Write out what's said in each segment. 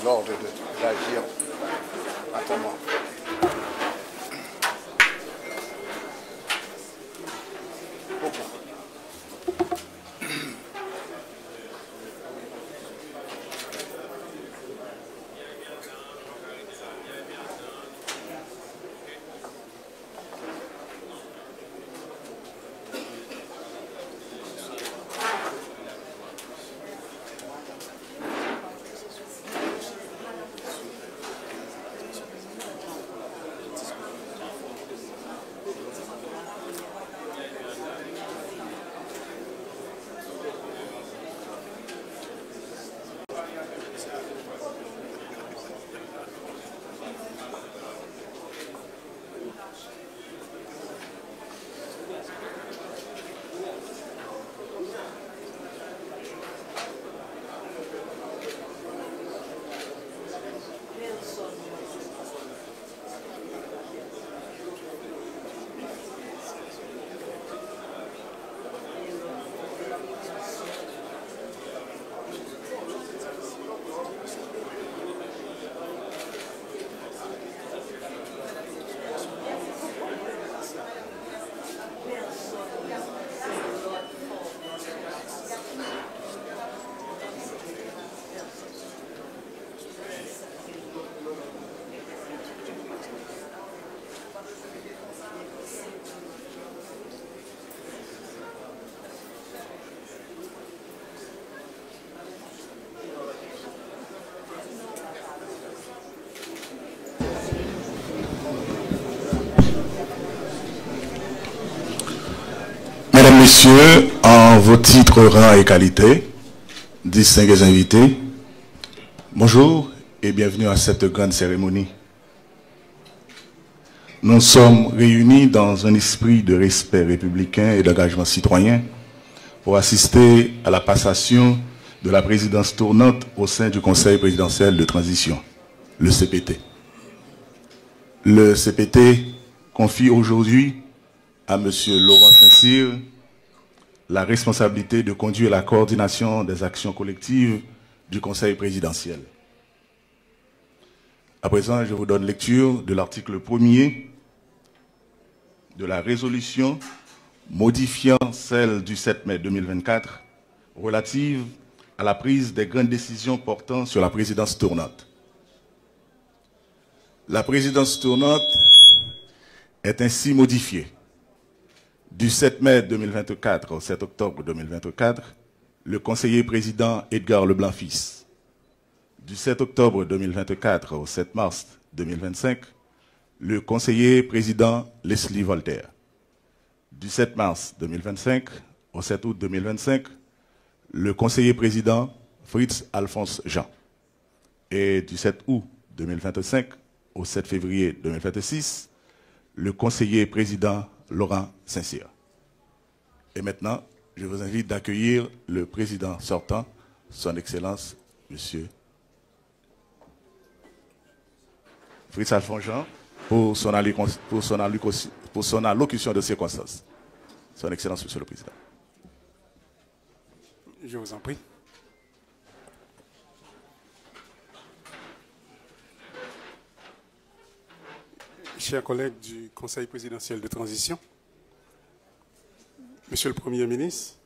l'ordre d'agir attends-moi. Messieurs, en vos titres, rang et qualité, distingués invités, bonjour et bienvenue à cette grande cérémonie. Nous sommes réunis dans un esprit de respect républicain et d'engagement citoyen pour assister à la passation de la présidence tournante au sein du Conseil présidentiel de transition, le CPT. Le CPT confie aujourd'hui à M. Laurent Saint-Cyr la responsabilité de conduire la coordination des actions collectives du Conseil présidentiel. À présent, je vous donne lecture de l'article 1er de la résolution modifiant celle du 7 mai 2024 relative à la prise des grandes décisions portant sur la présidence tournante. La présidence tournante est ainsi modifiée. Du 7 mai 2024 au 7 octobre 2024, le conseiller président Edgar Leblanc-Fils. Du 7 octobre 2024 au 7 mars 2025, le conseiller président Leslie Voltaire. Du 7 mars 2025 au 7 août 2025, le conseiller président Fritz Alphonse Jean. Et du 7 août 2025 au 7 février 2026, le conseiller président Laurent Saint-Cyr. Et maintenant, je vous invite d'accueillir le président sortant, son Excellence, Monsieur Fritz Alphonse Jean, pour son allocution de circonstance. Son Excellence, Monsieur le Président. Je vous en prie. Chers collègues du Conseil présidentiel de transition, Monsieur le Premier ministre,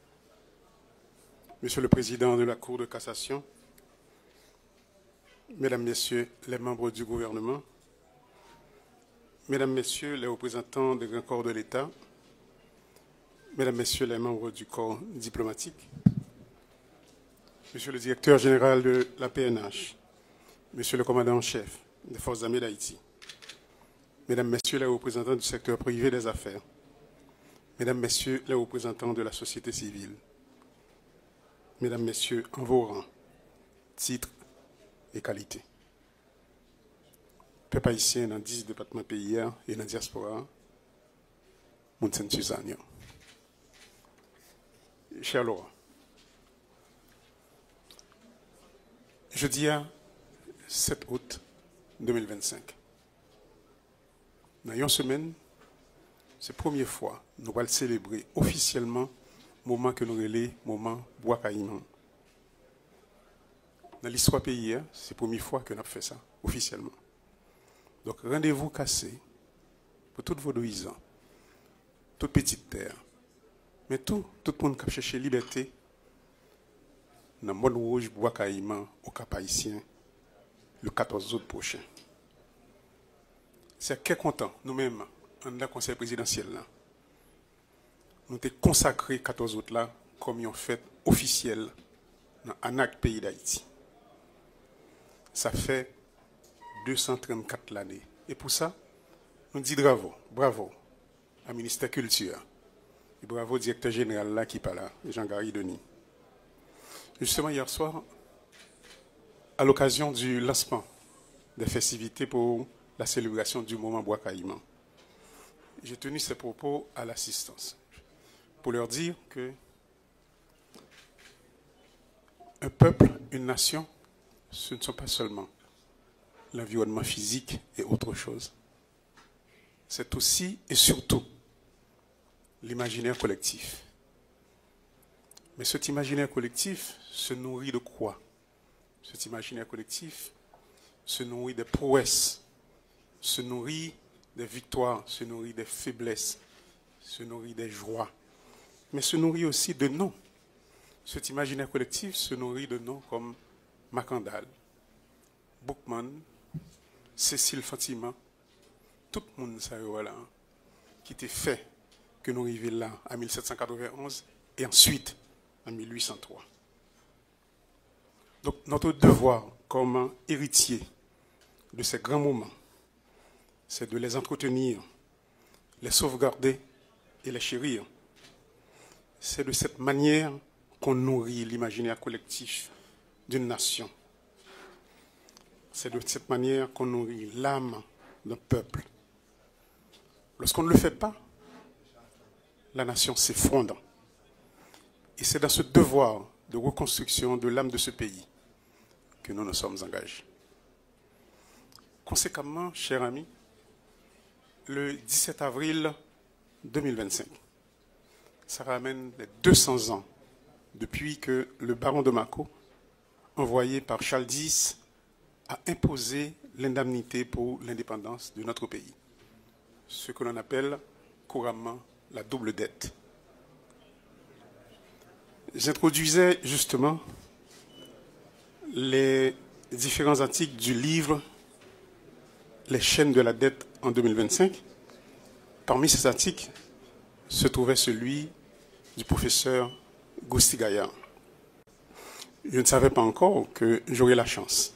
Monsieur le Président de la Cour de cassation, Mesdames, Messieurs les membres du gouvernement, Mesdames, Messieurs les représentants des grands corps de l'État, Mesdames, Messieurs les membres du corps diplomatique, Monsieur le Directeur général de la PNH, Monsieur le Commandant en chef des Forces armées d'Haïti, Mesdames, Messieurs les représentants du secteur privé des affaires, Mesdames, Messieurs les représentants de la société civile, Mesdames, Messieurs, en vos rangs, titres et qualités. Peuple haïtien dans 10 départements pays et dans la diaspora, Mounsen Suzanne. Cher Laurent, jeudi 7 août 2025, dans une semaine, c'est la première fois que nous allons célébrer officiellement le moment que nous relais, moment bois caïman. Dans l'histoire pays, c'est la première fois que nous avons fait ça, officiellement. Donc, rendez-vous cassé pour tous vos paysans, toute petite terre, mais tout le monde qui cherche liberté dans le monde rouge, bois caïman, au Cap Haïtien, le 14 août prochain. C'est très content, nous-mêmes, dans le conseil présidentiel, là, nous avons consacré 14 août là comme une fête officielle dans l'ANAC pays d'Haïti. Ça fait 234 l'année. Et pour ça, nous disons bravo à ministère de la Culture. Et bravo au directeur général là qui parle là, Jean-Gary Denis. Justement, hier soir, à l'occasion du lancement des festivités pour la célébration du moment Bois Caïman, j'ai tenu ces propos à l'assistance pour leur dire que un peuple, une nation, ce ne sont pas seulement l'environnement physique et autre chose. C'est aussi et surtout l'imaginaire collectif. Mais cet imaginaire collectif se nourrit de quoi? Cet imaginaire collectif se nourrit des prouesses, se nourrit des victoires, se nourrit des faiblesses, se nourrit des joies, mais se nourrit aussi de noms. Cet imaginaire collectif se nourrit de noms comme Macandal, Boukman, Cécile Fatima, tout le monde ça voilà, qui était fait que nous arrivions là en 1791 et ensuite en 1803. Donc notre devoir comme héritier de ces grands moments, c'est de les entretenir, les sauvegarder et les chérir. C'est de cette manière qu'on nourrit l'imaginaire collectif d'une nation. C'est de cette manière qu'on nourrit l'âme d'un peuple. Lorsqu'on ne le fait pas, la nation s'effondre. Et c'est dans ce devoir de reconstruction de l'âme de ce pays que nous nous sommes engagés. Conséquemment, chers amis, le 17 avril 2025, ça ramène les 200 ans depuis que le baron de Mako, envoyé par Charles X, a imposé l'indemnité pour l'indépendance de notre pays. Ce que l'on appelle couramment la double dette. J'introduisais justement les différents articles du livre Les chaînes de la dette en 2025. Parmi ces articles se trouvait celui du professeur Gousti Gaillard. Je ne savais pas encore que j'aurais la chance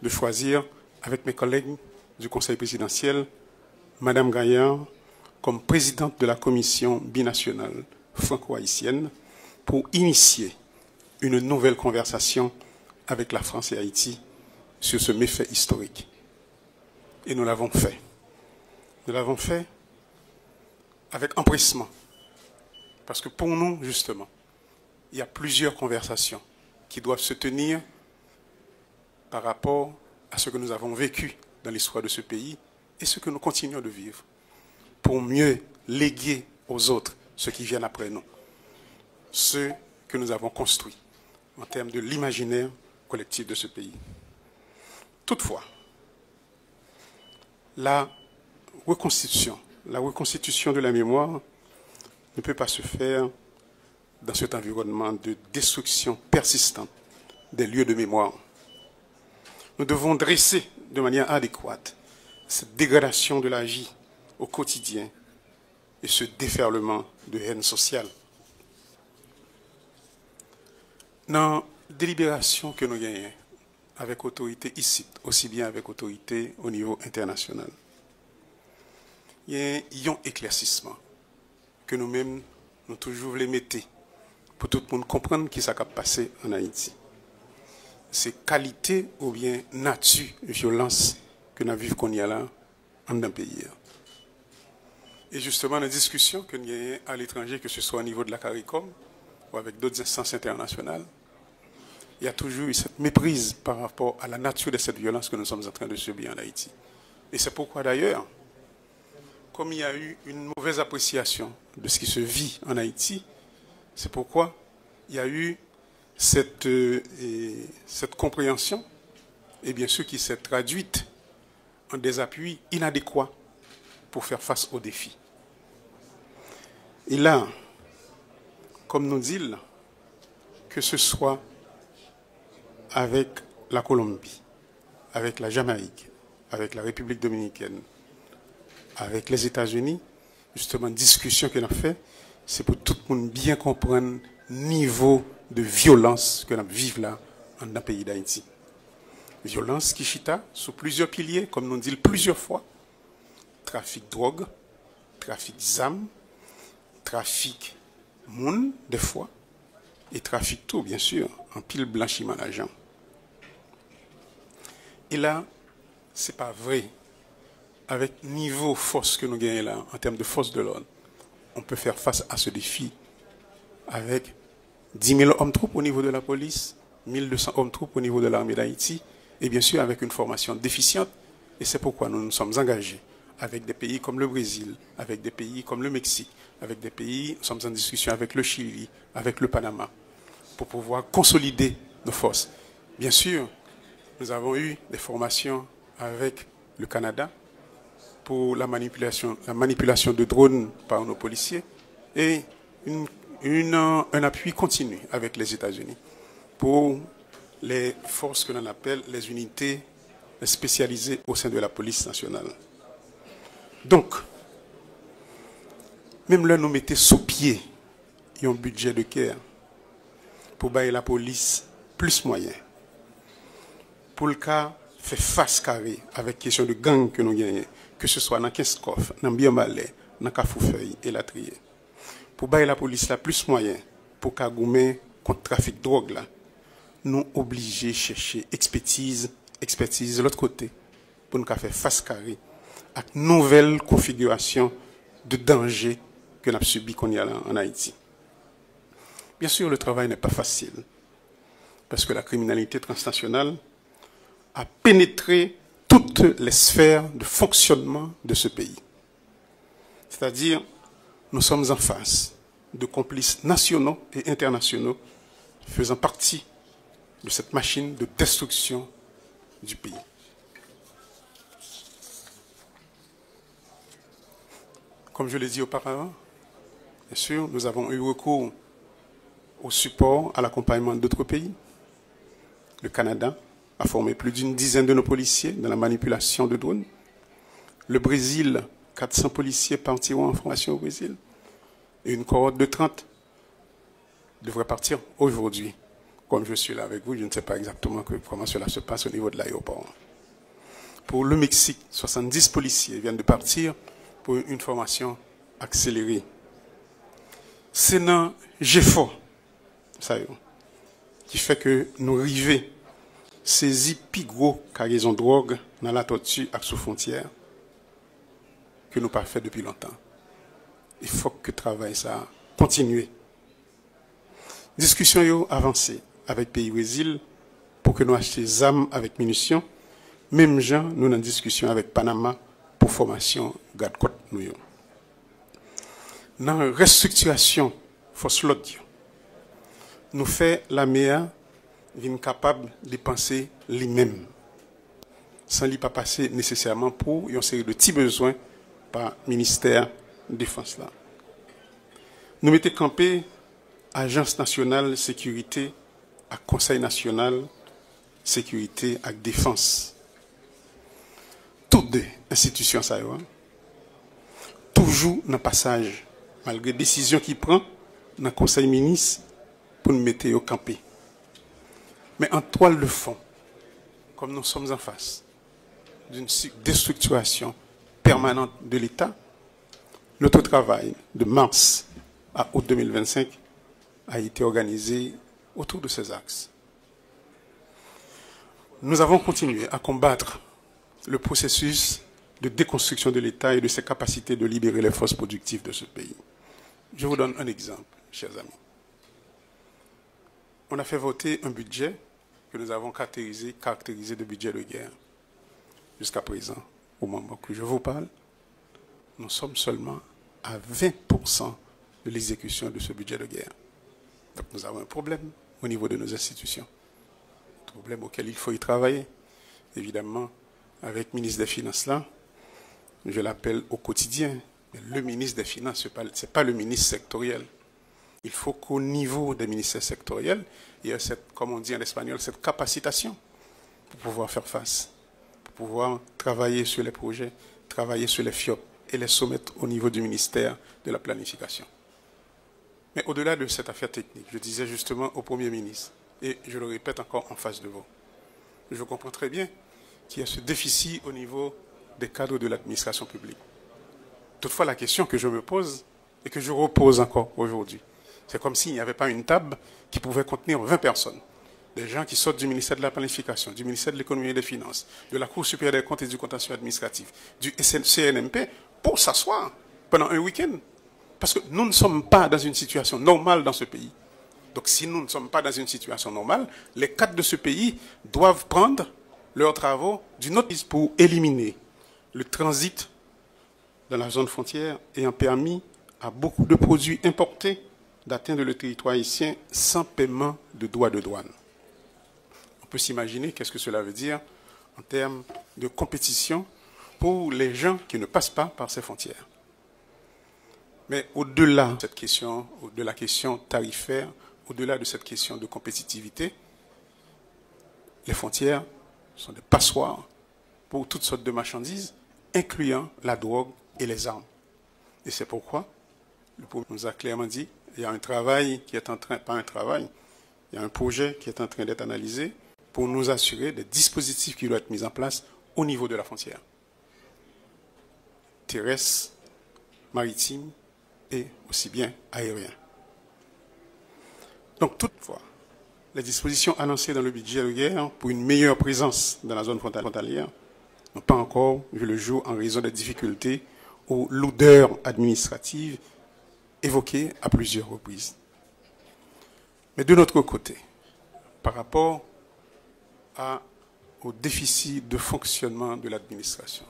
de choisir avec mes collègues du Conseil présidentiel Madame Gaillard comme présidente de la commission binationale franco-haïtienne pour initier une nouvelle conversation avec la France et Haïti sur ce méfait historique. Et nous l'avons fait. Nous l'avons fait avec empressement. Parce que pour nous, justement, il y a plusieurs conversations qui doivent se tenir par rapport à ce que nous avons vécu dans l'histoire de ce pays et ce que nous continuons de vivre, pour mieux léguer aux autres ceux qui viennent après nous, ceux que nous avons construits en termes de l'imaginaire collectif de ce pays. Toutefois, la reconstitution de la mémoire ne peut pas se faire dans cet environnement de destruction persistante des lieux de mémoire. Nous devons dresser de manière adéquate cette dégradation de la vie au quotidien et ce déferlement de haine sociale. Dans la délibération que nous gagnons avec autorité ici, aussi bien avec autorité au niveau international, il y a un éclaircissement que nous-mêmes, nous toujours les mettons pour tout le monde comprendre qui s'est passé en Haïti. C'est qualité ou bien nature de violence que nous vivons qu'on y a là en un pays. Et justement, dans la discussion que nous avons à l'étranger, que ce soit au niveau de la CARICOM ou avec d'autres instances internationales, il y a toujours eu cette méprise par rapport à la nature de cette violence que nous sommes en train de subir en Haïti. Et c'est pourquoi d'ailleurs, comme il y a eu une mauvaise appréciation de ce qui se vit en Haïti, c'est pourquoi il y a eu cette compréhension est bien sûr qui s'est traduite en des appuis inadéquats pour faire face aux défis. Et là, comme nous dit, que ce soit avec la Colombie, avec la Jamaïque, avec la République dominicaine, avec les États-Unis, justement, discussion qu'on a fait, c'est pour tout le monde bien comprendre le niveau de violence que nous vivons là, dans le pays d'Haïti. Violence qui chita sous plusieurs piliers, comme nous dit plusieurs fois. Trafic de drogue, trafic d'armes, trafic moun, des fois, et trafic tout, bien sûr, en pile blanchiment d'argent. Et là, ce n'est pas vrai. Avec niveau force que nous gagnons là, en termes de force de l'ordre, on peut faire face à ce défi avec 10 000 hommes-troupes au niveau de la police, 1200 hommes-troupes au niveau de l'armée d'Haïti, et bien sûr avec une formation déficiente. Et c'est pourquoi nous nous sommes engagés avec des pays comme le Brésil, avec des pays comme le Mexique, avec des pays, nous sommes en discussion avec le Chili, avec le Panama, pour pouvoir consolider nos forces. Bien sûr, nous avons eu des formations avec le Canada pour la manipulation de drones par nos policiers et un appui continu avec les États-Unis pour les forces que l'on appelle les unités spécialisées au sein de la police nationale. Donc, même là, nous mettons sous pied un budget de guerre pour bailler la police plus moyens. Pour le cas, faire face carré avec question de gang que nous gagnons, que ce soit dans Kinskoff, dans Biomalais, dans Kafoufeuille et la Trier. Pour bailler la police là plus moyens, pour Kagoumé contre trafic de drogue là, nous obligés de chercher expertise de l'autre côté, pour nous faire face carré à une nouvelle configuration de danger que nous avons subi qu'on y a en Haïti. Bien sûr, le travail n'est pas facile, parce que la criminalité transnationale a pénétré toutes les sphères de fonctionnement de ce pays. C'est-à-dire, nous sommes en face de complices nationaux et internationaux faisant partie de cette machine de destruction du pays. Comme je l'ai dit auparavant, bien sûr, nous avons eu recours au support, à l'accompagnement d'autres pays. Le Canada a formé plus d'une dizaine de nos policiers dans la manipulation de drones. Le Brésil, 400 policiers partiront en formation au Brésil. Et une cohorte de 30 devrait partir aujourd'hui. Comme je suis là avec vous, je ne sais pas exactement comment cela se passe au niveau de l'aéroport. Pour le Mexique, 70 policiers viennent de partir pour une formation accélérée. C'est dans GFO, qui fait que nous arrivons saisi plus gros cargaison de drogue dans la tortue à sous frontière que nous pas fait depuis longtemps. Il faut que le travail ça continue. Discussion yo avancée avec pays Brésil pour que nous achetions des armes avec munitions. Même gens, nous avons une discussion avec Panama pour formation garde-côte nous. Dans la restructuration force l'autre, nous fait la meilleure capable de penser lui-même, sans lui pas passer nécessairement pour une série de petits besoins par ministère de défense là. Nous mettons campé Agence nationale sécurité à Conseil national sécurité et défense. Toutes deux institutions ça toujours dans passage malgré décision qui prend dans Conseil ministre pour nous mettre au campé. Mais en toile de fond, comme nous sommes en face d'une déstructuration permanente de l'État, notre travail de mars à août 2025 a été organisé autour de ces axes. Nous avons continué à combattre le processus de déconstruction de l'État et de ses capacités de libérer les forces productives de ce pays. Je vous donne un exemple, chers amis. On a fait voter un budget que nous avons caractérisé de budget de guerre. Jusqu'à présent, au moment que je vous parle, nous sommes seulement à 20% de l'exécution de ce budget de guerre. Donc nous avons un problème au niveau de nos institutions. Problème auquel il faut y travailler. Évidemment, avec le ministre des Finances là, je l'appelle au quotidien. Mais le ministre des Finances, ce n'est pas le ministre sectoriel. Il faut qu'au niveau des ministères sectoriels, il y ait cette, comme on dit en espagnol, cette capacitation pour pouvoir faire face, pour pouvoir travailler sur les projets, travailler sur les FIOP et les soumettre au niveau du ministère de la planification. Mais au-delà de cette affaire technique, je disais justement au Premier ministre, et je le répète encore en face de vous, je comprends très bien qu'il y a ce déficit au niveau des cadres de l'administration publique. Toutefois, la question que je me pose et que je repose encore aujourd'hui, c'est comme s'il n'y avait pas une table qui pouvait contenir 20 personnes. Des gens qui sortent du ministère de la Planification, du ministère de l'Économie et des Finances, de la Cour supérieure des comptes et du contentieux administratif, du CNMP, pour s'asseoir pendant un week-end. Parce que nous ne sommes pas dans une situation normale dans ce pays. Donc si nous ne sommes pas dans une situation normale, les cadres de ce pays doivent prendre leurs travaux d'une autre piste pour éliminer le transit dans la zone frontière ayant permis à beaucoup de produits importés d'atteindre le territoire haïtien sans paiement de droits de douane. On peut s'imaginer qu'est-ce que cela veut dire en termes de compétition pour les gens qui ne passent pas par ces frontières. Mais au-delà de cette question, de la question tarifaire, au-delà de cette question de compétitivité, les frontières sont des passoires pour toutes sortes de marchandises, incluant la drogue et les armes. Et c'est pourquoi le Premier nous a clairement dit il y a un travail qui est en train, pas un travail, il y a un projet qui est en train d'être analysé pour nous assurer des dispositifs qui doivent être mis en place au niveau de la frontière. Terrestre, maritime et aussi bien aérien. Donc toutefois, les dispositions annoncées dans le budget de guerre pour une meilleure présence dans la zone frontalière n'ont pas encore vu le jour en raison des difficultés ou lourdeurs administratives évoquées à plusieurs reprises. Mais de notre côté, par rapport au déficit de fonctionnement de l'administration,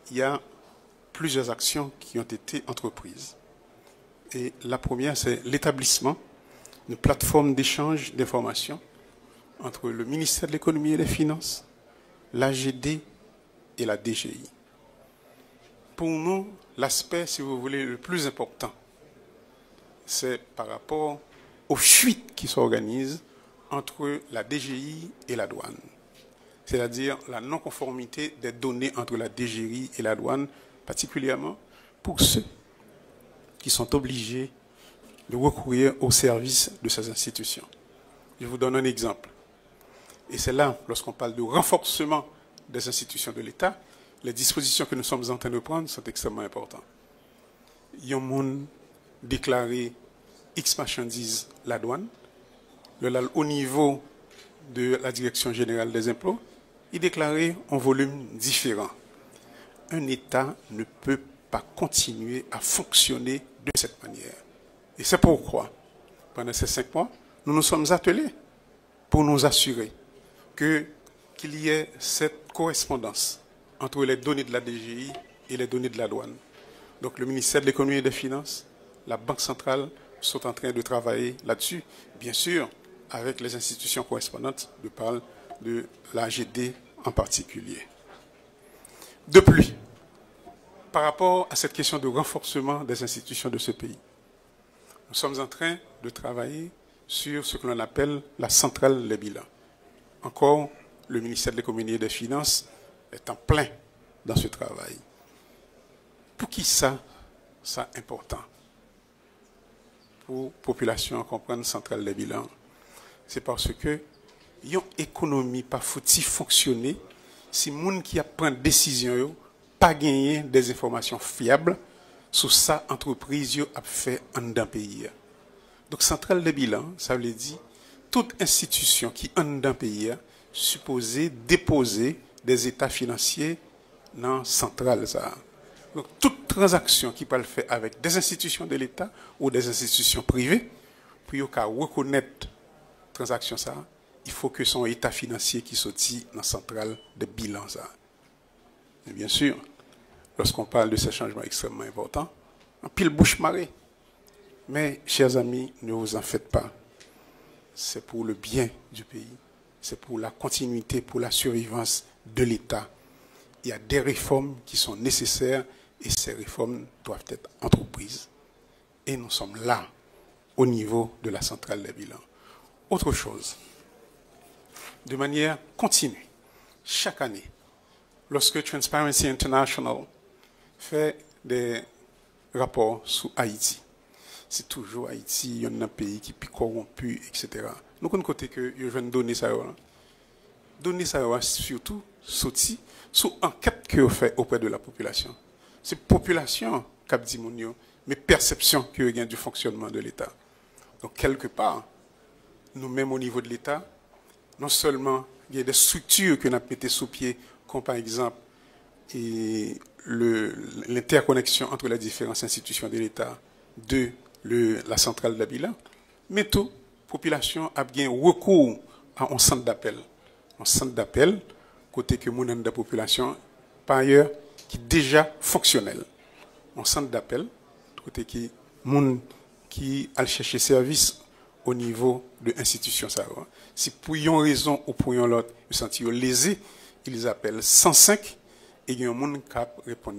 il y a plusieurs actions qui ont été entreprises. Et la première, c'est l'établissement d'une plateforme d'échange d'informations entre le ministère de l'Économie et des Finances, l'AGD et la DGI. Pour nous, l'aspect, si vous voulez, le plus important, c'est par rapport aux fuites qui s'organisent entre la DGI et la douane. C'est-à-dire la non-conformité des données entre la DGI et la douane, particulièrement pour ceux qui sont obligés de recourir au service de ces institutions. Je vous donne un exemple. Et c'est là, lorsqu'on parle de renforcement des institutions de l'État, les dispositions que nous sommes en train de prendre sont extrêmement importantes. Il y a un monde déclaré X marchandises la douane, au niveau de la Direction générale des impôts, il déclarait un volume différent. Un État ne peut pas continuer à fonctionner de cette manière. Et c'est pourquoi, pendant ces 5 mois, nous nous sommes attelés pour nous assurer qu'il y ait cette correspondance entre les données de la DGI et les données de la douane. Donc le ministère de l'Économie et des Finances, la Banque centrale sont en train de travailler là-dessus, bien sûr, avec les institutions correspondantes, je parle de l'AGD en particulier. De plus, par rapport à cette question de renforcement des institutions de ce pays, nous sommes en train de travailler sur ce que l'on appelle la centrale des bilans. Encore, le ministère de l'Économie et des Finances est en plein dans ce travail. Pour qui ça important? Pour la population comprendre centrale des bilans, c'est parce que une économie pas fouti fonctionner si les gens qui prennent des décisions pas gagner des informations fiables sur sa entreprise a fait en d'un pays. Donc centrale des bilans, ça veut dire toute institution qui en d'un pays supposée déposer des états financiers dans centrale ça. Donc toute transaction qui peut le faire avec des institutions de l'État ou des institutions privées, pour reconnaître transaction ça, il faut que son état financier qui sortit dans la centrale de bilan ça. Et bien sûr, lorsqu'on parle de ces changements extrêmement importants, en pile bouche marée. Mais, chers amis, ne vous en faites pas. c'est pour le bien du pays, c'est pour la continuité, pour la survivance de l'État. Il y a des réformes qui sont nécessaires et ces réformes doivent être entreprises. Et nous sommes là, au niveau de la centrale des bilans. Autre chose, de manière continue, chaque année, lorsque Transparency International fait des rapports sur Haïti, c'est toujours Haïti, il y a un pays qui est corrompu, etc. Nous avons côté que je viens de donner ça. Donner ça surtout sorti sous enquête que vous faites auprès de la population. C'est la population qui a dit mais perception que y a du fonctionnement de l'État. Donc quelque part, nous-mêmes au niveau de l'État, non seulement il y a des structures que nous avons mettées sous pied, comme par exemple l'interconnexion entre les différentes institutions de l'État de la centrale d'Abila, mais tout, la population a bien recours à un centre d'appel. Un centre d'appel, côté que nous avons de la population, par ailleurs, qui est déjà fonctionnel. Un centre d'appel, côté qui moun qui a cherché service au niveau de l'institution. Si pour une raison ou pour une autre, ils se sentent lésés, ils appellent 105 et il y a un monde qui répond.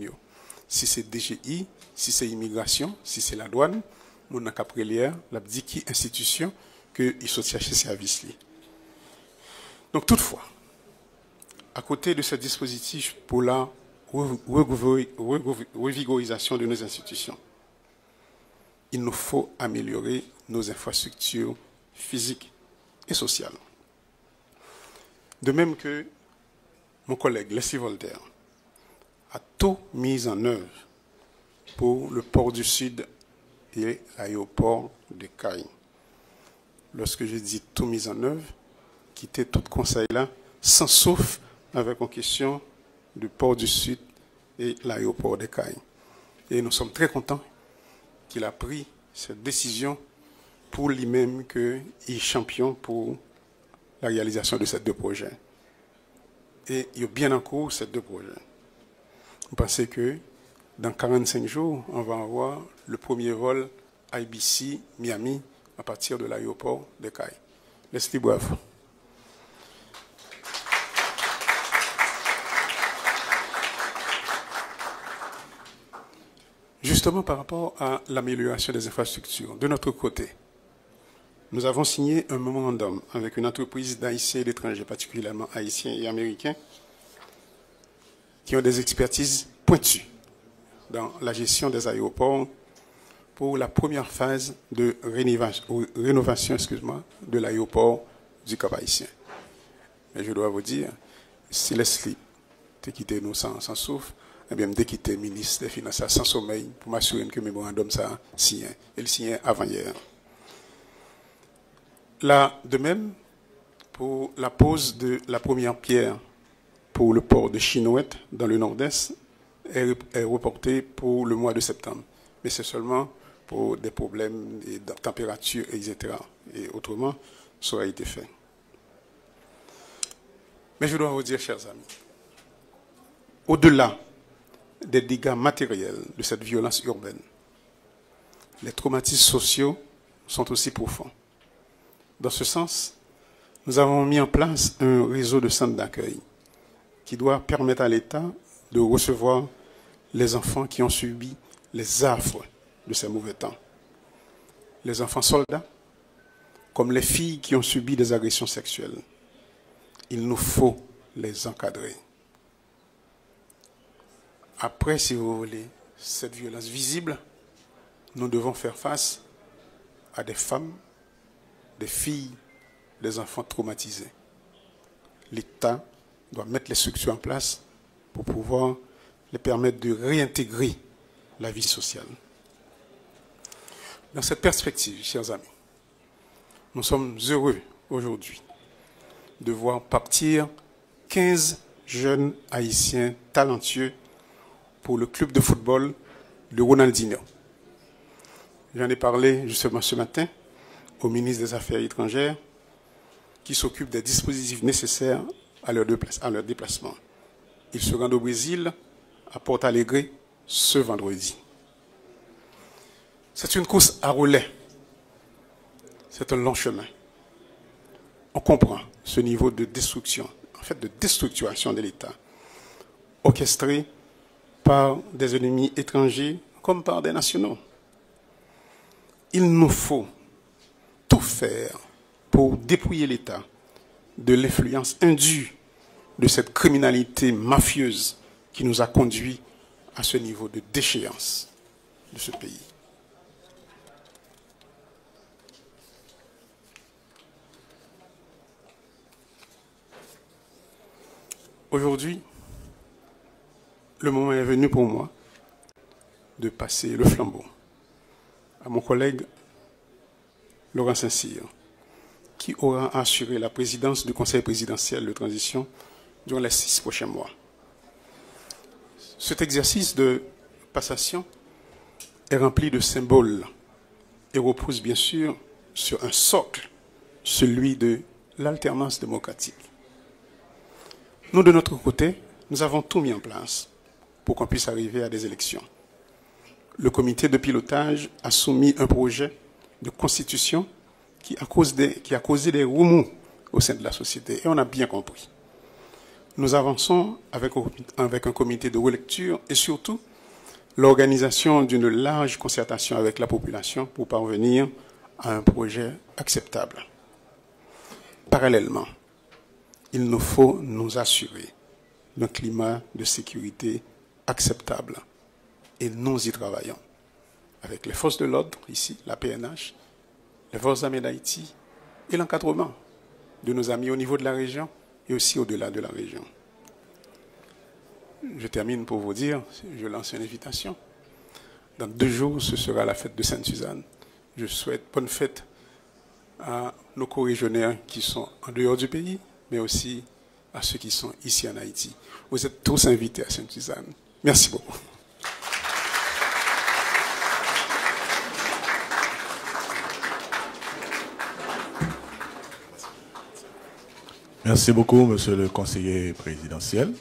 Si c'est DGI, si c'est immigration, si c'est la douane, mon n'a qu'à prélière, la dit qui institution que ils sont chercher service li. Donc toutefois, à côté de ce dispositif pour la revigorisation de nos institutions, il nous faut améliorer nos infrastructures physiques et sociales. De même que mon collègue Leslie Voltaire a tout mis en œuvre pour le port du Sud et l'aéroport de Caille. Lorsque je dis tout mis en œuvre, quitter tout conseil là, sans sauf avec en question du port du Sud et l'aéroport de Caille. Et nous sommes très contents qu'il a pris cette décision pour lui-même qu'il est champion pour la réalisation de ces deux projets. Et il y a bien en cours ces deux projets. Vous pensez que dans 45 jours, on va avoir le premier vol IBC Miami à partir de l'aéroport de Caille. Leslie, bravo. Justement par rapport à l'amélioration des infrastructures, de notre côté, nous avons signé un mémorandum avec une entreprise d'Haïtiens et d'étrangers, particulièrement haïtiens et américains, qui ont des expertises pointues dans la gestion des aéroports pour la première phase de rénovation de l'aéroport du Cap Haïtien. Mais je dois vous dire, si Leslie t'a quitté nous sans souffle, eh bien, dès qu'il était ministre des Finances sans sommeil, pour m'assurer que le mémorandum ça signé. Il signait avant hier. Là, de même, pour la pose de la première pierre pour le port de Chinouette dans le nord-est est reportée pour le mois de septembre. Mais c'est seulement pour des problèmes de température, etc. Et autrement, ça a été fait. Mais je dois vous dire, chers amis, au-delà des dégâts matériels de cette violence urbaine, les traumatismes sociaux sont aussi profonds. Dans ce sens, nous avons mis en place un réseau de centres d'accueil qui doit permettre à l'État de recevoir les enfants qui ont subi les affres de ces mauvais temps. Les enfants soldats, comme les filles qui ont subi des agressions sexuelles. Il nous faut les encadrer. Après, si vous voulez, cette violence visible, nous devons faire face à des femmes, des filles, des enfants traumatisés. L'État doit mettre les structures en place pour pouvoir les permettre de réintégrer la vie sociale. Dans cette perspective, chers amis, nous sommes heureux aujourd'hui de voir partir 15 jeunes haïtiens talentueux pour le club de football de Ronaldinho. J'en ai parlé justement ce matin au ministre des Affaires étrangères qui s'occupe des dispositifs nécessaires à leur déplacement. Ils se rendent au Brésil, à Porto Alegre, ce vendredi. C'est une course à relais. C'est un long chemin. on comprend ce niveau de destruction, en fait de déstructuration de l'État, orchestré par des ennemis étrangers comme par des nationaux. Il nous faut tout faire pour dépouiller l'État de l'influence indue de cette criminalité mafieuse qui nous a conduits à ce niveau de déchéance de ce pays. Aujourd'hui, le moment est venu pour moi de passer le flambeau à mon collègue Laurent Saint-Cyr, qui aura assuré la présidence du Conseil présidentiel de transition durant les 6 prochains mois. Cet exercice de passation est rempli de symboles et repose bien sûr sur un socle, celui de l'alternance démocratique. Nous, de notre côté, nous avons tout mis en place pour qu'on puisse arriver à des élections. Le comité de pilotage a soumis un projet de constitution qui a causé des remous au sein de la société, et on a bien compris. Nous avançons avec un comité de relecture et surtout l'organisation d'une large concertation avec la population pour parvenir à un projet acceptable. Parallèlement, il nous faut nous assurer d'un climat de sécurité acceptable et nous y travaillons avec les forces de l'ordre, ici, la PNH, les forces armées d'Haïti et l'encadrement de nos amis au niveau de la région et aussi au-delà de la région. Je termine pour vous dire, je lance une invitation. Dans 2 jours, ce sera la fête de Sainte-Suzanne. Je souhaite bonne fête à nos corégionnaires qui sont en dehors du pays, mais aussi à ceux qui sont ici en Haïti. Vous êtes tous invités à Sainte-Suzanne. Merci beaucoup. Merci beaucoup, monsieur le conseiller présidentiel.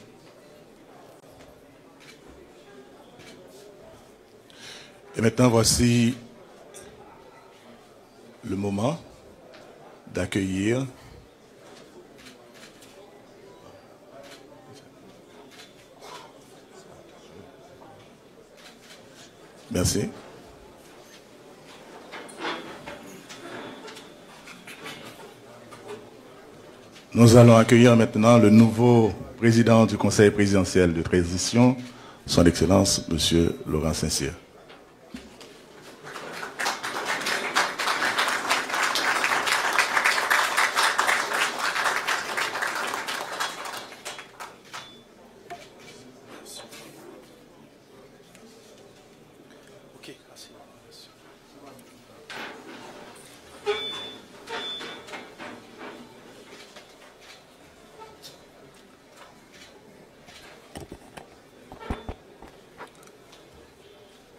Et maintenant, voici le moment d'accueillir merci. Nous allons accueillir maintenant le nouveau président du Conseil présidentiel de transition, son Excellence, M. Laurent Saint-Cyr.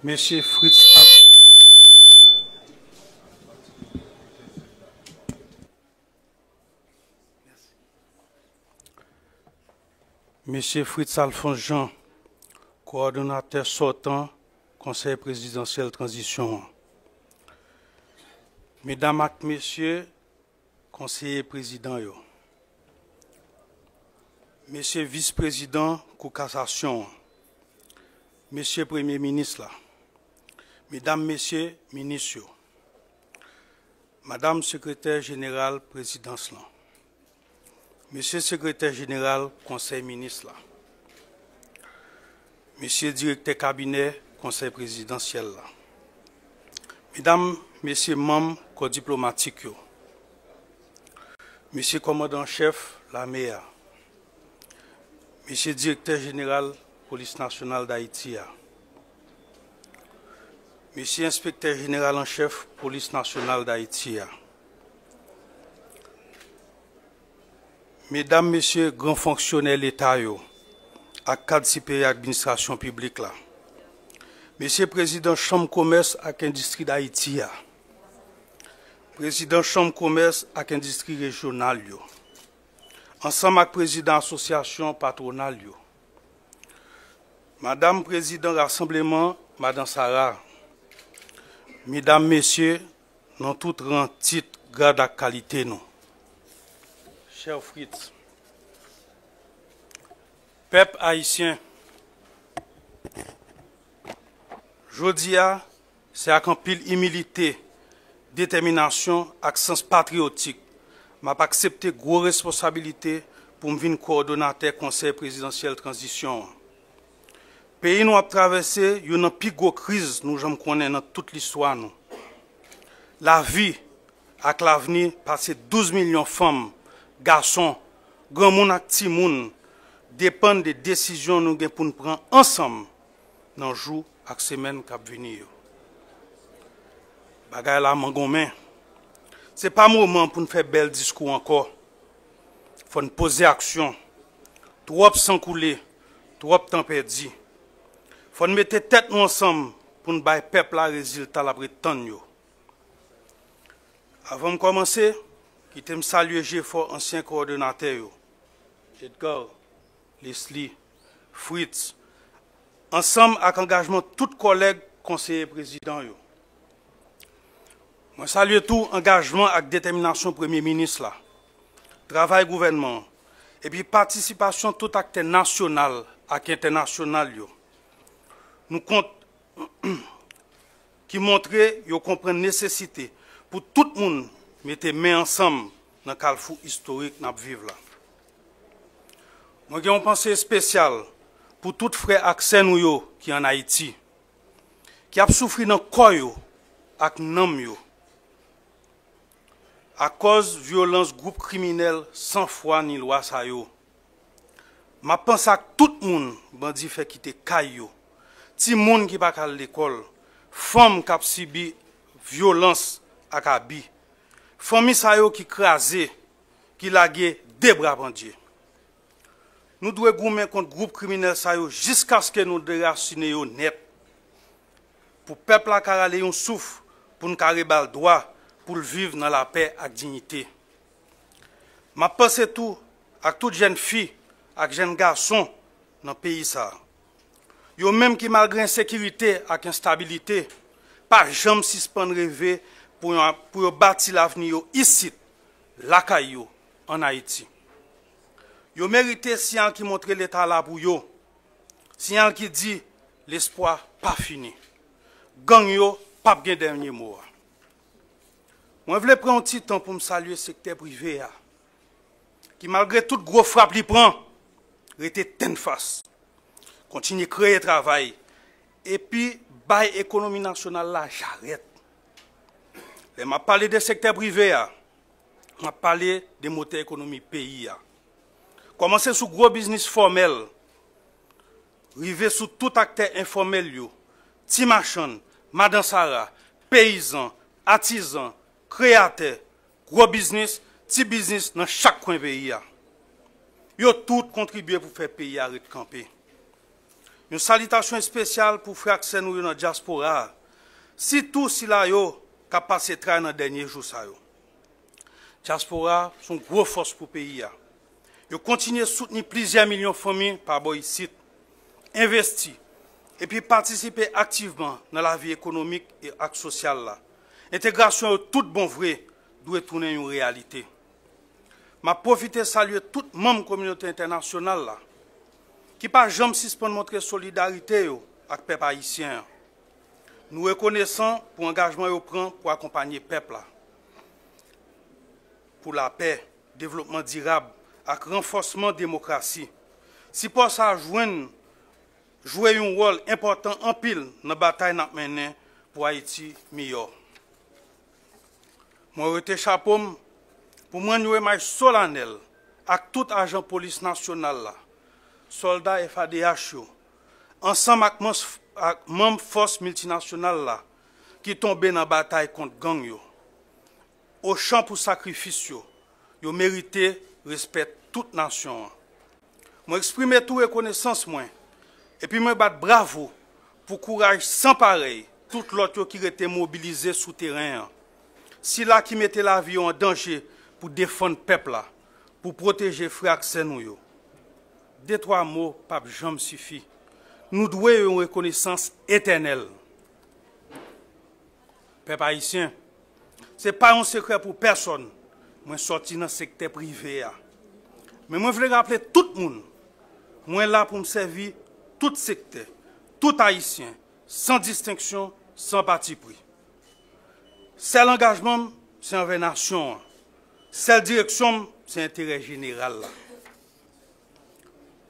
Monsieur Fritz Alphonse Jean, coordonnateur sortant, Conseil présidentiel transition. Mesdames et messieurs, conseillers présidents, Monsieur vice-président, Cassation, Monsieur Premier ministre, Mesdames, Messieurs, ministres, Madame secrétaire générale, présidence, Monsieur secrétaire général, conseil ministre, Monsieur directeur cabinet, conseil présidentiel, Mesdames, Messieurs membres corps diplomatique, Monsieur commandant-chef, la MEA, Monsieur directeur général, police nationale d'Haïti, Monsieur inspecteur général en chef, police nationale d'Haïti, Mesdames, Messieurs, grands fonctionnaires de l'État, à cadre supérieur administration publique, Monsieur Président Chambre Commerce et Industrie d'Haïti, Président Chambre Commerce et Industrie régionale, ensemble avec Président Association patronale, Madame Président Rassemblement, Madame Sarah, Mesdames, Messieurs, dans tout rang, titre, grade et qualité, nous. cher Fritz, peuple haïtien, jodia, c'est avec un pile humilité, détermination, avec sens patriotique, m'a accepté gros responsabilité pour me venir coordonnateur conseil présidentiel transition. Pays nous a traversé une plus grosse crise nous j'aime connaître dans toute l'histoire nous. La vie avec l'avenir passé 12 millions de femmes, garçons, grand monde et petit monde dépendent des décisions nous pour nous prendre ensemble dans les jours et les semaines qui vont venir. Bagay la mangomen. Ce n'est pas le moment pour nous faire bel discours encore. Il faut nous poser action. Trop sang couler, trop temps perdu. Il faut nous mettre tête nous ensemble pour nous faire peuple la résultat la prétendre. Avant de commencer, je me saluer G4 ancien coordonnateur, Edgar, Leslie, Fritz, ensemble avec engagement de tous collègues conseillers présidents. Je salue tout engagement avec détermination Premier ministre, là, travail gouvernement, et puis participation tout acteur national et international. Nous comptons qui montre qu'ils comprennent la nécessité pour tout le monde mettre main ensemble dans le carrefour historique que nous vivons là. Moi, j'ai une pensée spéciale pour tout frère accès nous qui en Haïti, qui a souffert dans le corps et dans le à cause de violence groupe criminel sans foi ni loi sa yo. Ma pense à tout le monde bandi fait quitter kayo. Ti moun qui pas à l'école, femme qui a subi violence à kabi. Famille sa yo qui crasé, qui lagué des bras bandits. Nous devons goumer contre groupe criminel sa yo jusqu'à ce que nous déraciner yo net. Pour peuple la karale yon souffle pour nous caribal droit pour vivre dans la paix et la dignité. Je pense tout à toutes les jeunes filles et les jeunes garçons dans le pays. Yo même qui, malgré l'insécurité et l'instabilité, pas jamais suspendre rêver pour bâtir l'avenir ici, la Caillou, en Haïti. Yo mérité signal qui montre l'État là pour yo. Signal qui dit l'espoir pas fini. Gang yo, pas de dernier mot. Moi, je voulais prendre un petit temps pour me saluer le secteur privé, qui, malgré toute grosse frappe qu'il prend, était ten face. Continue à créer travail. Et puis, bail économie nationale là, j'arrête. Je m'a parlé du secteur privé, je m'a parlé des moteurs économiques pays. Commencer sur gros business formel, arriver sur tout acteur informel, petit marchand, madame Sarah, paysan, artisan, créateur, gros business, petit business dans chaque coin du pays. Ils ont tous contribué pour faire le pays arrêter de camper. Une salutation spéciale pour frère Axel dans la diaspora. Si tout cela a passé dans les derniers jours. La diaspora sont une grosse force pour le pays. Ils continuent à soutenir plusieurs millions de familles par ici, investir et puis participer activement dans la vie économique et sociale. L'intégration de tout bon vrai doit tourner une réalité. Je profite de saluer tout le membre de la communauté internationale qui n'a pas jamais suspendre montrer solidarité avec le peuple haïtien. Nous reconnaissons pour l'engagement qu'ils prennent pour accompagner le peuple pour la paix, le développement durable et le renforcement de la démocratie. Si pour ça jouer un rôle important en pile dans la bataille menée pour Haïti meilleur. Moi, je chapeau pour moi, nous sommes solennel avec tout agent police national, soldats FADH, ensemble avec membres forces multinationales qui tombent dans la bataille contre gang. Au champ pour sacrifice, ils méritent respect de toute nation. Je exprime toute reconnaissance et puis je bat bravo pour courage sans pareil tout l'autre qui était mobilisé sous terrain. Si là qui mettait la vie en danger pour défendre le peuple, pour protéger les frères Xenouyo. Deux, trois mots, pas jamais suffit. Nous devons une reconnaissance éternelle. Peuple haïtien, ce n'est pas un secret pour personne. Moi, sorti dans le secteur privé. Mais moi, je veux rappeler tout le monde. Moi, là pour me servir tout secteur, tout haïtien, sans distinction, sans parti pris. Seul engagement, c'est envers la nation. Seule direction, c'est l'intérêt général. Là.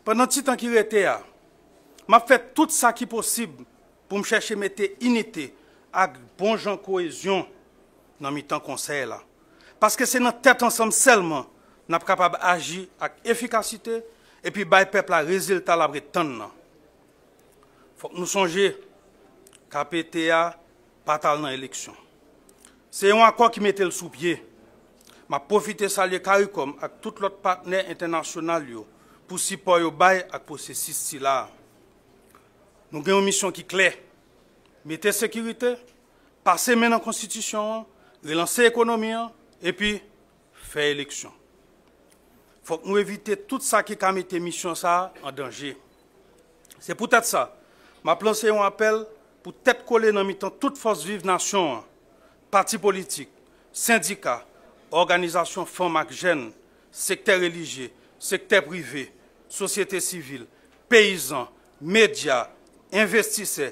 Pendant tout le temps qui était là, m'a fait tout ça qui est possible pour me chercher à mettre unité avec bon gens cohésion dans le temps conseil là. Parce que c'est notre tête ensemble seulement nous sommes capables d'agir avec efficacité et puis bailler peuple la résultat la prétendre. Faut que nous songions qu'à PTA pas dans l'élection. C'est un accord qui mettait le sous-pied. M'a profité de saluer CARICOM avec tous les partenaires internationaux pour supporter le bail avec le processus là. Nous avons une mission qui est claire. Mettez sécurité, passer maintenant dans la Constitution, relancer l'économie et puis faire élection. Il faut que nous évitions tout ça qui a mis mission ça en danger. C'est peut-être ça. Je vais lancer un appel pour tête coller dans mi-temps toute force vive nation, partis politiques, syndicats, organisations femmes et jeunes, secteur religieux, secteur privé, société civile, paysans, médias, investisseurs,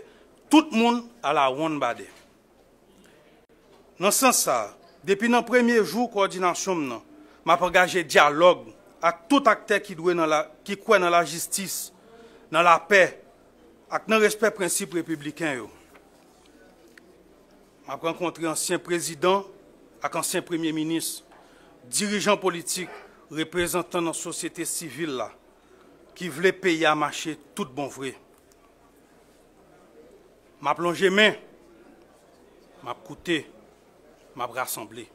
tout le monde à la ronde bade. Dans ce sens, depuis le premier jour de coordination, je vais engager dialogue avec tout acteur qui croit dans la justice, dans la paix, et dans le respect des principes républicains. Je vais rencontrer ancien président et ancien premier ministre, dirigeants politiques, représentants de la société civile là, qui voulaient payer à marcher tout bon vrai. Je vais plonger main, je vais écouter, je vais rassembler. Si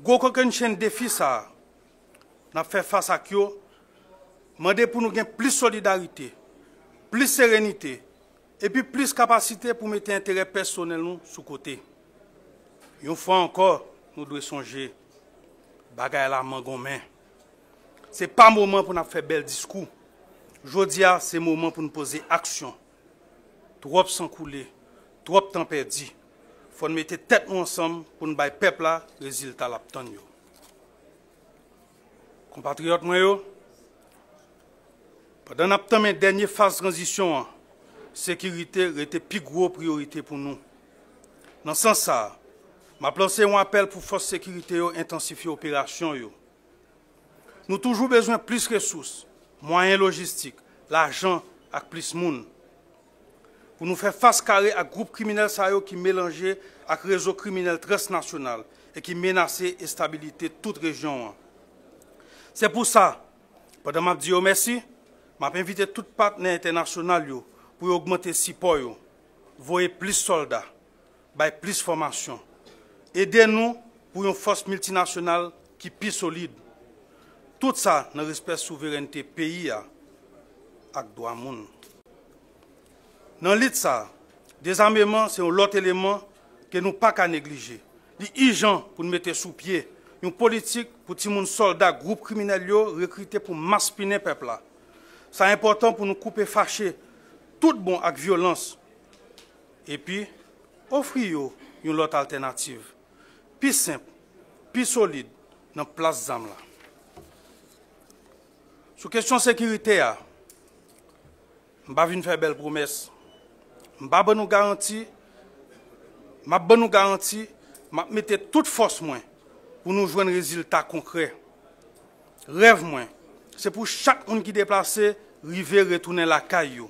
vous avez une chaîne de défis, ça, nous fait face à eux, je demande pour nous gagner plus de solidarité, plus de sérénité, et puis plus de capacité pour mettre l'intérêt personnel sous côté. Une fois encore, nous devons songer, bagay la mangon main. Ce n'est pas le moment pour nous faire bel discours. Aujourd'hui, c'est le moment pour nous poser action. Trop sans couler, trop temps perdu. Il faut nous mettre tête ensemble pour nous faire peuple là, résultat l'obtenir. Compatriotes, pendant la dernière phase de transition, la sécurité était la plus grosse priorité pour nous. Dans ce sens, je vais lancer un appel pour force sécurité intensifier l'opération. Nous avons toujours besoin de plus de ressources, moyens logistiques, l'argent et plus de monde. Pour nous faire face carré à groupe criminel qui mélangé avec réseau criminel transnational et qui menace la stabilité de toute région. C'est pour ça, pendant que je dis merci, je vais inviter tous les partenaires internationaux pour augmenter le support, voyer plus de soldats, plus de formation. Aidez-nous pour une force multinationale qui est plus solide. Tout ça dans le respect de la souveraineté pays et de droit monde. Dans l'ITSA, désarmement, c'est un autre élément que nous ne pouvons pas négliger. Il est urgent pour nous mettre sous pied une politique pour tous les soldats, groupes criminels recrutés pour maspiner le peuple. C'est important pour nous couper fâchés, tout bon avec violence. Et puis, offrir une autre alternative, plus simple, plus solide, dans la place d'âme. Sur la question de sécurité, je ne vais pas venir faire belle promesse. Je ne vais pas nous garantir, je vais mettre toute force pour nous jouer un résultat concret. Rêve moins, c'est pour chaque monde qui est déplacé, arriver retourner la caillou.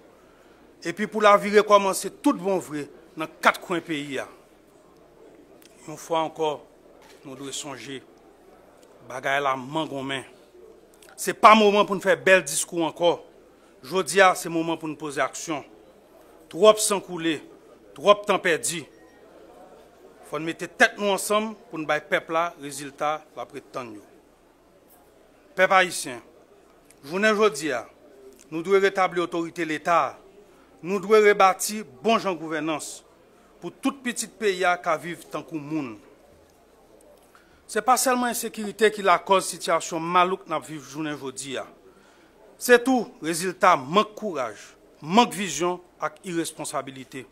Et puis pour la vie recommencer tout bon vrai dans 4 coins du pays. Une fois encore, nous devons songer. Bagay la mangon main. Ce n'est pas le moment pour nous faire bel discours encore. Aujourd'hui, c'est le moment pour nous poser action. Trop sang coulé, trop temps perdu. Il faut nous mettre tête nous ensemble pour nous faire peuple là, résultat la prétendre. Peuple haïtien, journée aujourd'hui, nous devons rétablir l'autorité de l'État. Nous devons rebâtir bon genre gouvernance pour tout petit pays qui vivent tant que monde. Ce n'est pas seulement l'insécurité qui est la cause de la situation malouque que nous vivons journée aujourd'hui. C'est tout résultat manque de courage, manque de vision et irresponsabilité.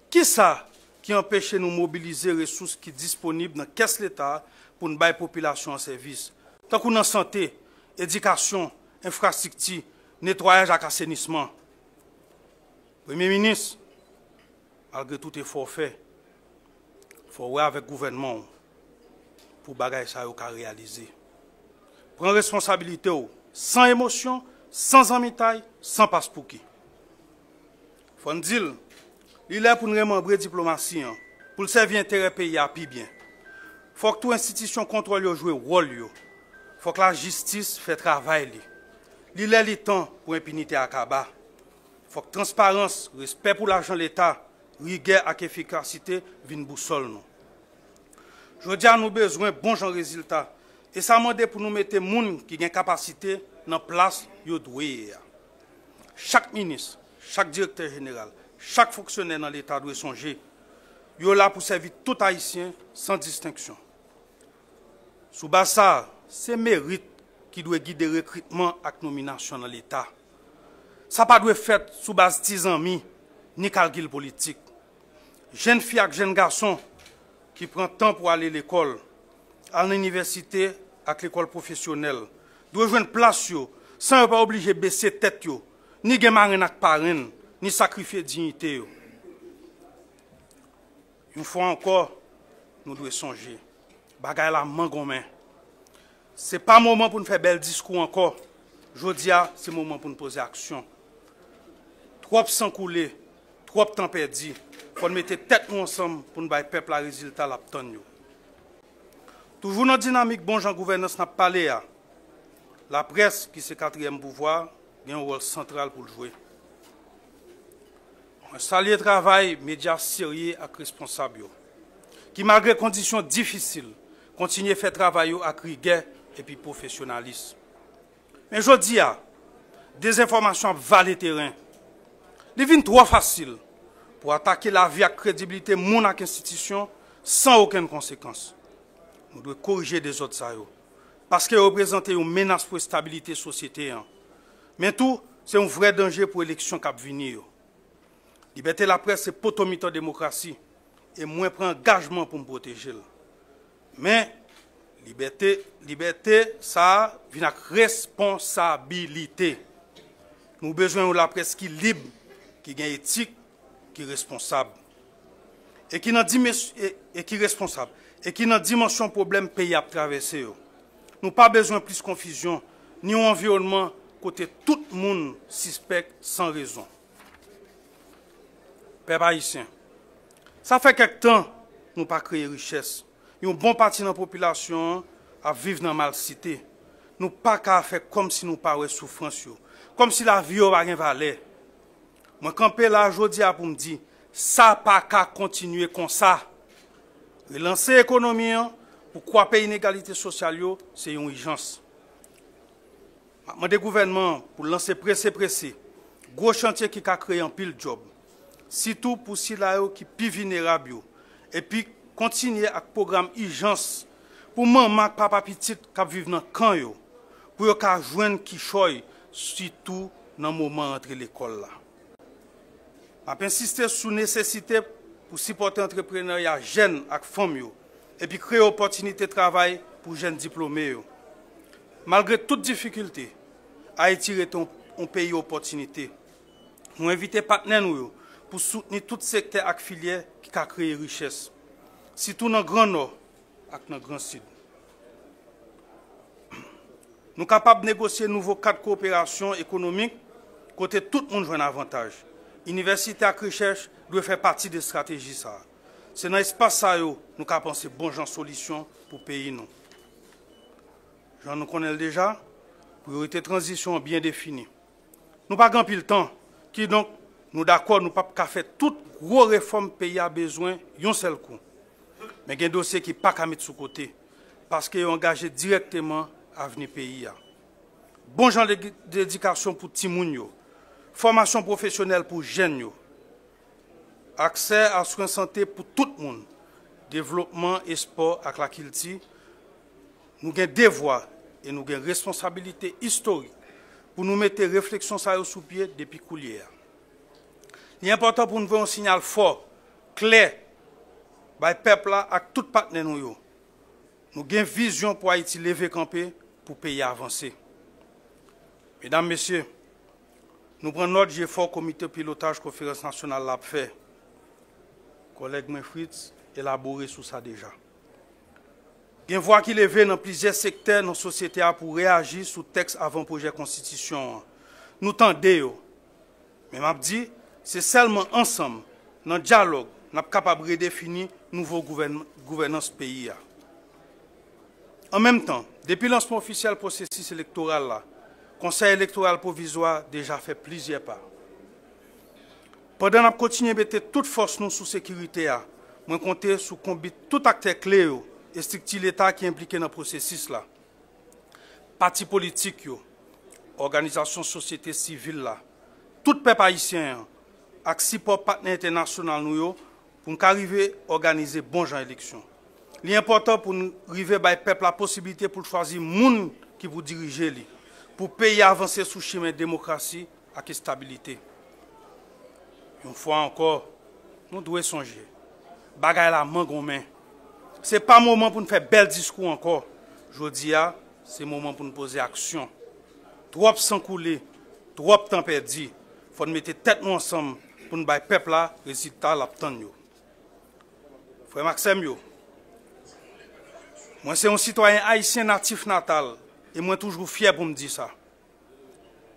Qui ça qui empêche nous de mobiliser les ressources qui sont disponibles dans la caisse de l'État pour nous mettre la population en service? Tant qu'on a santé, éducation, infrastructure, nettoyage et assainissement. Premier ministre, malgré tout effort fait, il faut voir avec le gouvernement pour que ça soit réalisé. Prendre responsabilité sans émotion, sans amitié, sans passe-pour qui. Il faut dire, il est pour nous remembrer la diplomatie, pour servir l'intérêt du pays à plus bien. Il faut que toute institution contrôle joue le rôle. Il faut que la justice fait travail. Il est le temps pour l'impunité à Kaba. Il faut que transparence, respect pour l'argent de l'État, rigueur et efficacité viennent boussole nous. Je dis à nous besoin de bons résultats. Et ça demande pour nous mettre des gens qui ont une capacité dans la place où ils doivent. Chaque ministre, chaque directeur général, chaque fonctionnaire dans l'État doit songer. Ils sont là pour servir tout Haïtien sans distinction. Sous base ça, c'est mérite qui doit guider le recrutement et la nomination dans l'État. Ça ne doit pas faire sous base de 10 amis ni calcul politique. Jeunes filles et jeunes garçons qui prennent temps pour aller à l'école, à l'université, à l'école professionnelle, doivent jouer une place sans pas obligé de baisser la tête, ni de mariner avec parents, ni sacrifier la dignité. Une fois encore, nous devons songer. Bagay la main gomme. Ce n'est pas le moment pour nous faire bel discours encore. Je dis, c'est le moment pour nous poser action. Trop sang coulé, trop temps perdu. Il faut mettre tête ensemble pour nous faire peuple à résultat la tonne. Toujours dans la dynamique bon Jean gouvernance n'a pas parlé. La presse, qui est le quatrième pouvoir, a un rôle central pour le jouer. Un salarié travail, médias sérieux et responsables, qui malgré les conditions difficiles, continue à faire travail avec rigueur et puis professionnalisme. Mais je dis, des informations valent le terrain. Il devient trop facile pour attaquer la vie et la crédibilité de mon institution sans aucune conséquence. Nous devons corriger des autres ça, parce qu'ils représentent une menace pour la stabilité de la société. Mais tout, c'est un vrai danger pour l'élection qui va venir. Liberté de la presse, c'est potomite en démocratie. Et moi, je prends engagement pour me protéger. Mais, liberté, ça vient avec responsabilité. Nous avons besoin de la presse qui est libre, qui est éthique, qui est responsable. Et qui est responsable. Et qui n'a dimension problème pays à traverser. Nous n'avons pas besoin de plus de confusion, ni un environnement côté tout le monde suspect sans raison. Peuple haïtien, ça fait quelque temps que nous n'avons pas créé richesse. Nous avons une bonne partie de la population à vivre dans la mal-cité. Nous n'avons pas qu'à faire comme si nous n'avons pas de souffrance. Comme si la vie n'avait pas valeur. Moi, quand je suis là aujourd'hui pour me dire, ça n'a pas qu'à continuer comme ça. Relancer l'économie, pourquoi payer l'inégalité sociale, c'est une urgence. Je demande au gouvernement pour lancer pressé. Gros chantier qui a créé un pile job. Surtout pour ceux qui sont plus vulnérables. Et puis, continuer avec le programme urgence pour maman et papa petit qui vivent dans le camp. Pour qu'ils joignent qui choy, surtout dans le moment entre l'école. Je insiste sur la nécessité pour supporter l'entrepreneuriat jeunes et femmes. Et puis créer des opportunités de travail pour jeunes diplômés. Malgré toutes difficultés, Haïti est un pays d'opportunités. Nous invitons les partenaires pour soutenir tout secteur et filière qui a créé richesse. Surtout dans le Grand Nord et dans le Grand Sud. Nous sommes capables de négocier un nouveau cadre de coopération économique côté tout le monde joue un avantage. L'université et la recherche doivent faire partie des stratégies. C'est dans l'espace que nous avons pensé bon genre solution pour le pays. Nous connaissons déjà, priorité de transition bien définie. Nous n'avons pas grand pile temps, qui donc nous d'accord, nous ne pouvons pas faire toute grosse réforme pays a besoin d'un seul coup. Mais il y a un dossier qui n'est pas qu'à mettre sous côté, parce qu'il est engagé directement à venir pays. Bon genre d'éducation pour Timounio, formation professionnelle pour jeunes, accès à soins de santé pour tout le monde, développement et sport avec la culture. Nous avons des devoirs et nous avons une responsabilité historique pour nous mettre réflexion sous pied depuis coulière. Il est important pour nous voir un signal fort, clair, par le peuple et tout partenaire. Nous avons une vision pour Haïti lever campé pour pays avancer. Mesdames, Messieurs, nous prenons notre effort comité pilotage conférence nationale l'a fait. Collègue Fritz élaboré sur ça déjà. Il y a une voix qui lève dans plusieurs secteurs dans la société pour réagir sur le texte avant projet de constitution. Nous tendons. Mais je dis, c'est seulement ensemble, dans le dialogue, nous sommes capables de redéfinir une nouvelle gouvernance pays. En même temps, depuis le lancement officiel du processus électoral, le Conseil électoral provisoire a déjà fait plusieurs pas. Pendant que nous continuons à mettre toute force nous sous sécurité, nous comptons sur tout acteur clé et structure l'État qui est impliqué dans le processus. Partis politiques, organisations de société civile, tout peuple haïtien, avec 6 partenaires internationaux pour nous arriver à organiser bon genre d'élection. L'important pour nous arriver à peuple la possibilité pour choisir les gens qui vous dirigent, pour pays avancer sous le chemin de démocratie et de stabilité. Une fois encore, nous devons songer. Bagay la main gon main. Ce n'est pas le moment pour nous faire bel discours encore. Je dis, c'est le moment pour nous poser action. Trop sang coulé, trop temps perdu. Il faut nous mettre tête nous ensemble pour nous faire peuple là, résultat l'obtenir. Frère Maxime, moi c'est un citoyen haïtien natif natal et moi toujours fier pour me dire ça.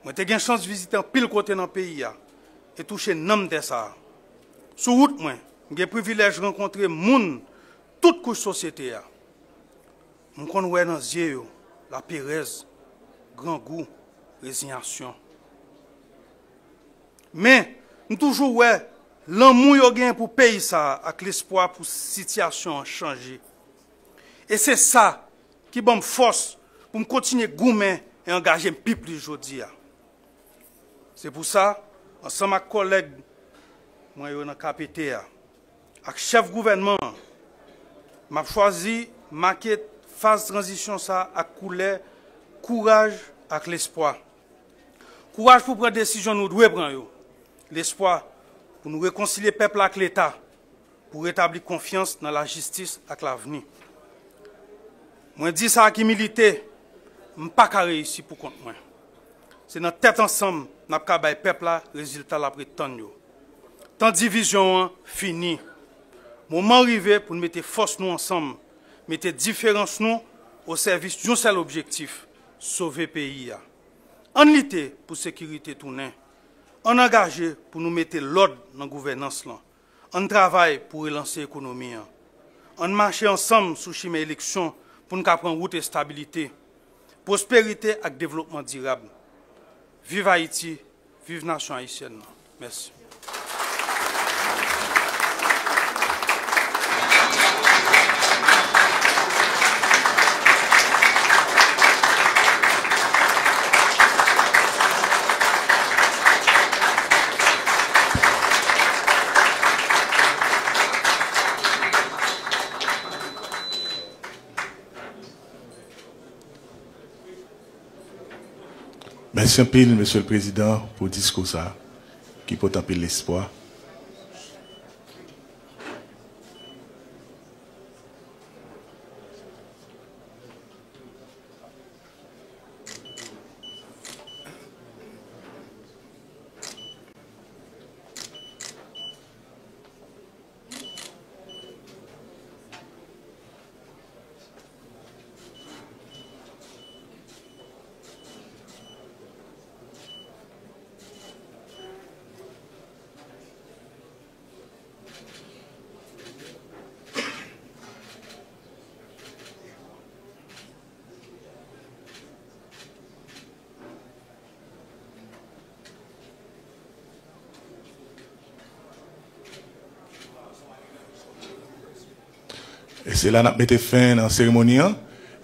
Moi j'ai eu une chance de visiter un pile côté dans le pays et toucher nom de ça. Sur route moi, j'ai le privilège de rencontrer moun toute couche société a. Nous connaissons dans les yeux la pérèse, grand goût, résignation. Mais nous toujours ouais l'amour yo gain pour pays ça avec l'espoir pour situation changer. Et c'est ça qui me force pour me continuer goumer et engager plus aujourd'hui. C'est pour ça ensemble avec collègues moi yo dans KPT avec chef gouvernement m'a choisi marquer phase transition ça à couleur courage avec l'espoir. Courage pour prendre décision nous devons prendre. L'espoir pour nous réconcilier peuple avec l'État, pour rétablir confiance dans la justice et l'avenir. Moi dis ça qui milité, je ne pas réussir pour compte moi. C'est notre tête ensemble n'a pas bailler peuple là résultat après tant yo. Tant division fini. Moment arrivé pour nous mettre force nous ensemble, mettre différence nous au service d'un seul objectif, sauver le pays. En lutter pour sécurité tourner. On engagé pour nous mettre l'ordre dans la gouvernance. On travaille pour relancer l'économie. On marche ensemble sous le chemin d'élection pour nous prendre route et stabilité, prospérité et développement durable. Vive Haïti, vive la nation haïtienne. Merci. Merci un peu, Monsieur le Président, pour le discours ça, qui peut un peu l'espoir. Et c'est là que nous mettons fin à la cérémonie.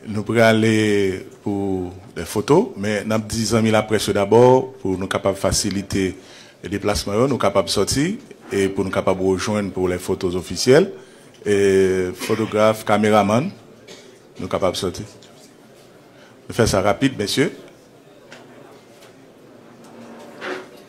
Nous pourrons aller pour des photos, mais nous avons 10 ans la presse d'abord pour nous capables de faciliter les déplacements, nous capables de sortir et pour nous capables de rejoindre pour les photos officielles. Et photographe, caméraman, nous capables de sortir. Je fais ça rapide, messieurs.